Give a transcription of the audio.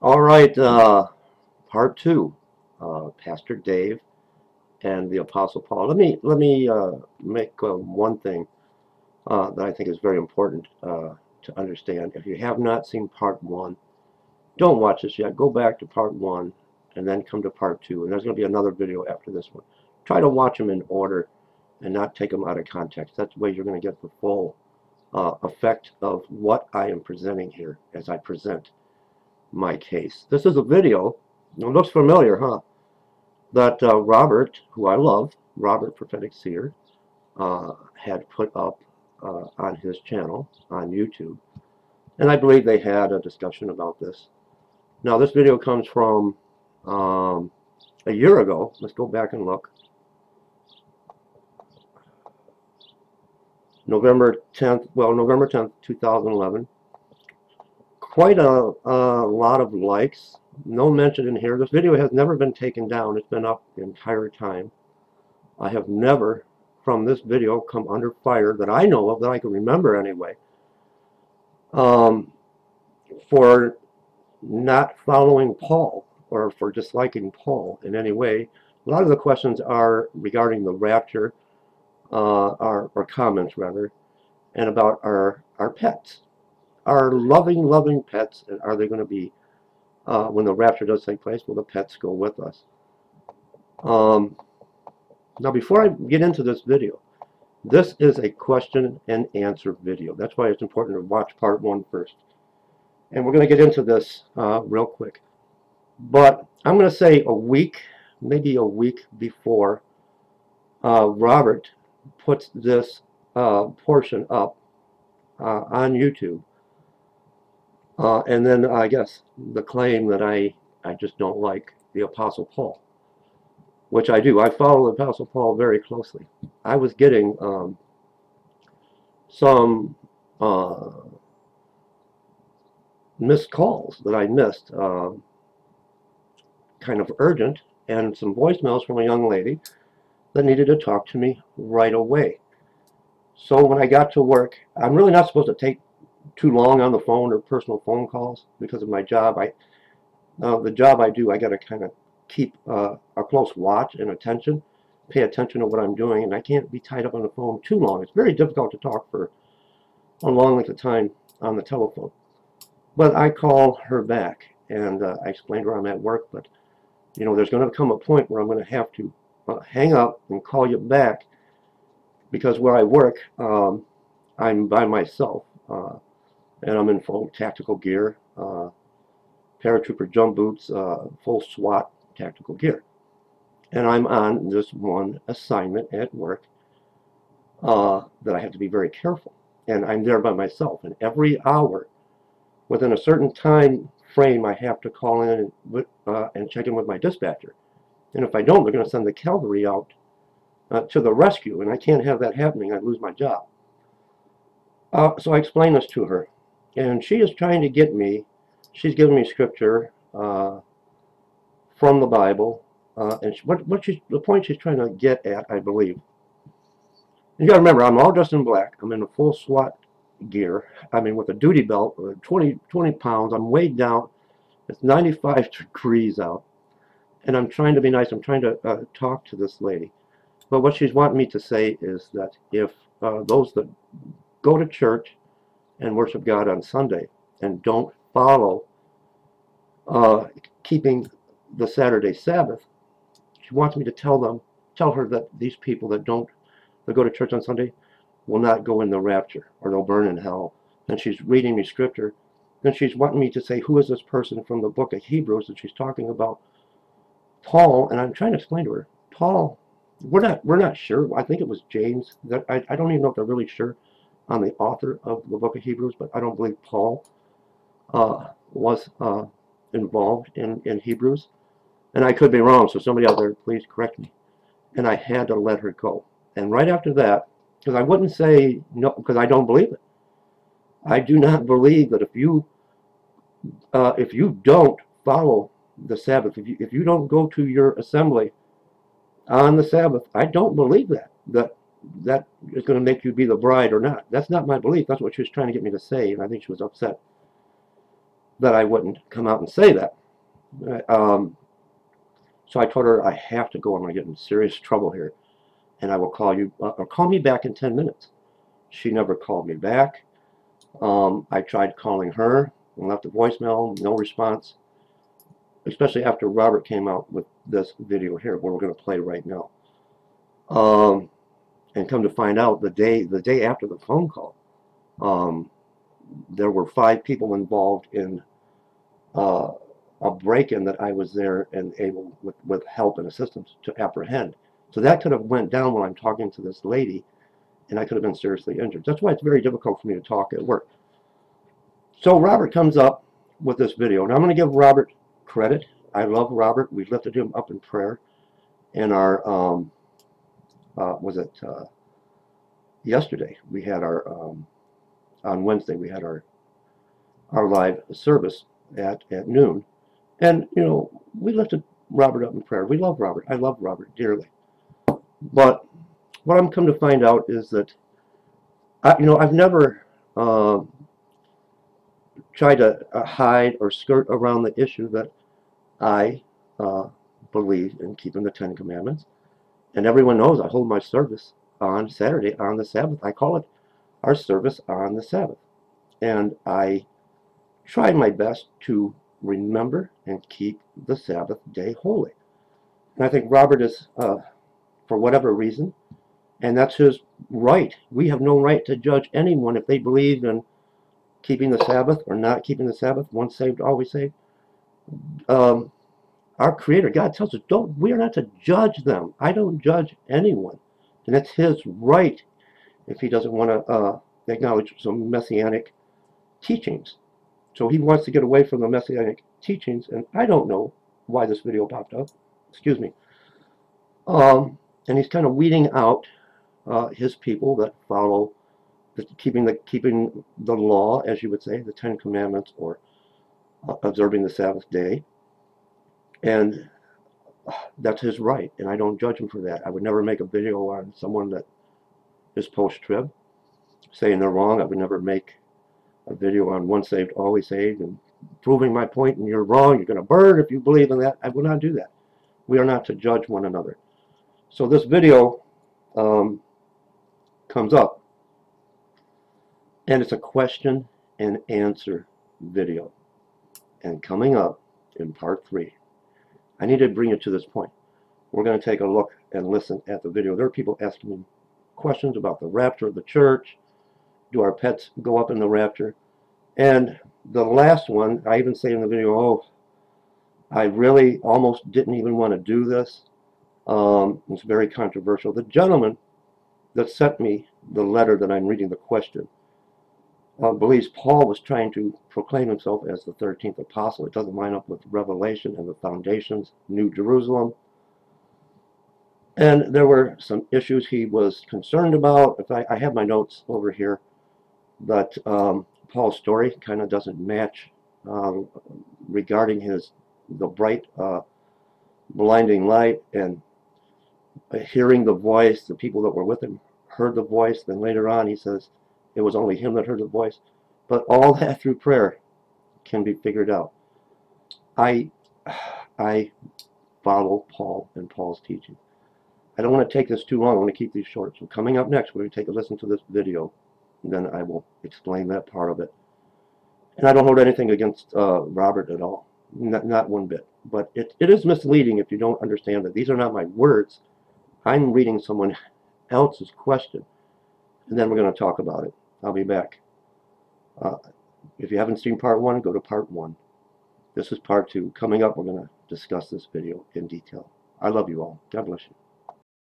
All right, part two, Pastor Dave and the Apostle Paul. Let me make one thing that I think is very important to understand. If you have not seen part one, don't watch this yet. Go back to part one and then come to part two. And there's going to be another video after this one. Try to watch them in order and not take them out of context. That's the way you're going to get the full effect of what I am presenting here as I present my case. This is a video, it looks familiar, huh? That Robert, who I love, Robert Prophetic Seer, had put up on his channel on YouTube. And I believe they had a discussion about this. Now, this video comes from a year ago. Let's go back and look. November 10th, 2011. Quite a lot of likes. No mention in here. This video has never been taken down. It's been up the entire time. I have never, from this video, come under fire that I know of, that I can remember anyway, for not following Paul or for disliking Paul in any way. A lot of the questions are regarding the rapture, or comments rather, and about our pets. Our loving pets, and are they going to be, when the rapture does take place, will the pets go with us? Now, before I get into this video, this is a question and answer video. That's why it's important to watch part one first. And we're going to get into this real quick. But I'm going to say a week, maybe a week before Robert puts this portion up on YouTube, and then I guess the claim that I just don't like the Apostle Paul, which I do. I follow the Apostle Paul very closely. I was getting some missed calls that I missed, kind of urgent, and some voicemails from a young lady that needed to talk to me right away. So when I got to work, I'm really not supposed to take too long on the phone or personal phone calls because of my job. The job I do, I got to kind of keep a close watch and attention, pay attention to what I'm doing, and I can't be tied up on the phone too long. It's very difficult to talk for a long length of time on the telephone. But I call her back, and I explained to her I'm at work, but you know, there's going to come a point where I'm going to have to hang up and call you back, because where I work, I'm by myself, and I'm in full tactical gear, paratrooper jump boots, full SWAT tactical gear, and I'm on this one assignment at work that I have to be very careful, and I'm there by myself, and every hour within a certain time frame I have to call in and check in with my dispatcher, and if I don't, they're going to send the cavalry out to the rescue, and I can't have that happening. I'd lose my job. So I explained this to her, and she is trying to get me, she's giving me scripture from the Bible, and the point she's trying to get at, I believe. You got to remember, I'm all dressed in black. I'm in a full SWAT gear. I mean, with a duty belt, 20 pounds. I'm weighed down. It's 95 degrees out, and I'm trying to be nice. I'm trying to talk to this lady. But what she's wanting me to say is that if those that go to church and worship God on Sunday and don't follow keeping the Saturday Sabbath, she wants me to tell her that these people that go to church on Sunday will not go in the rapture, or they'll burn in hell. And she's reading me scripture, and she's wanting me to say, who is this person from the book of Hebrews? And she's talking about Paul, and I'm trying to explain to her, Paul, we're not sure. I think it was James. That I don't even know if they're really sure on the author of the book of Hebrews, but I don't believe Paul was involved in Hebrews. And I could be wrong, so somebody out there, please correct me. And I had to let her go. And right after that, because I wouldn't say no, because I don't believe it. I do not believe that if you don't follow the Sabbath, if you don't go to your assembly on the Sabbath, I don't believe that is going to make you be the bride or not. That's not my belief. That's what she was trying to get me to say, and I think she was upset. that I wouldn't come out and say that. So I told her, I have to go. I'm going to get in serious trouble here. And I will call you, or call me back in 10 minutes. She never called me back. I tried calling her and left a voicemail, no response. Especially after Robert came out with this video here, what we're going to play right now. And come to find out, the day after the phone call, there were 5 people involved in a break-in that I was there and able, with help and assistance, to apprehend. So that could have went down when I'm talking to this lady, and I could have been seriously injured. That's why it's very difficult for me to talk at work. So Robert comes up with this video, and I'm going to give Robert credit. I love Robert. We lifted him up in prayer in our, yesterday we had our, on Wednesday we had our live service at noon. And, you know, we lifted Robert up in prayer. We love Robert. I love Robert dearly. But what I'm come to find out is that, I've never tried to hide or skirt around the issue that I believe in keeping the 10 Commandments. And everyone knows I hold my service on Saturday on the Sabbath. I call it our service on the Sabbath. And I try my best to remember and keep the Sabbath day holy. And I think Robert is, for whatever reason, and that's his right. We have no right to judge anyone if they believe in keeping the Sabbath or not keeping the Sabbath. Once saved, always saved. Our Creator, God, tells us, we are not to judge them. I don't judge anyone. And it's his right if he doesn't want to acknowledge some messianic teachings. So he wants to get away from the messianic teachings, and I don't know why this video popped up. Excuse me. And he's kind of weeding out his people that follow keeping the law, as you would say, the 10 Commandments, or observing the Sabbath day. And that's his right, and I don't judge him for that. I would never make a video on someone that is post-trib saying they're wrong. I would never make a video on once saved, always saved, and proving my point, and you're wrong, you're going to burn if you believe in that. I will not do that. We are not to judge one another. So this video comes up, and it's a question and answer video. And coming up in part 3, I need to bring it to this point. We're going to take a look and listen at the video. There are people asking me questions about the rapture of the church. Do our pets go up in the rapture? And the last one, I even say in the video, oh, I really almost didn't even want to do this. It's very controversial. The gentleman that sent me the letter that I'm reading, the question, believes Paul was trying to proclaim himself as the 13th apostle. It doesn't line up with Revelation and the foundations, New Jerusalem. And there were some issues he was concerned about. I have my notes over here, but Paul's story kind of doesn't match regarding the bright blinding light and hearing the voice. The people that were with him heard the voice. Then later on he says it was only him that heard the voice. But all that through prayer can be figured out. I follow Paul and Paul's teaching. I don't want to take this too long. I want to keep these short. So coming up next, we're going to take a listen to this video, and then I will explain that part of it. And I don't hold anything against Robert at all. Not one bit. But it is misleading if you don't understand that these are not my words. I'm reading someone else's question, and then we're going to talk about it. I'll be back. If you haven't seen part 1, go to part 1. This is part 2. Coming up, we're going to discuss this video in detail. I love you all. God bless you.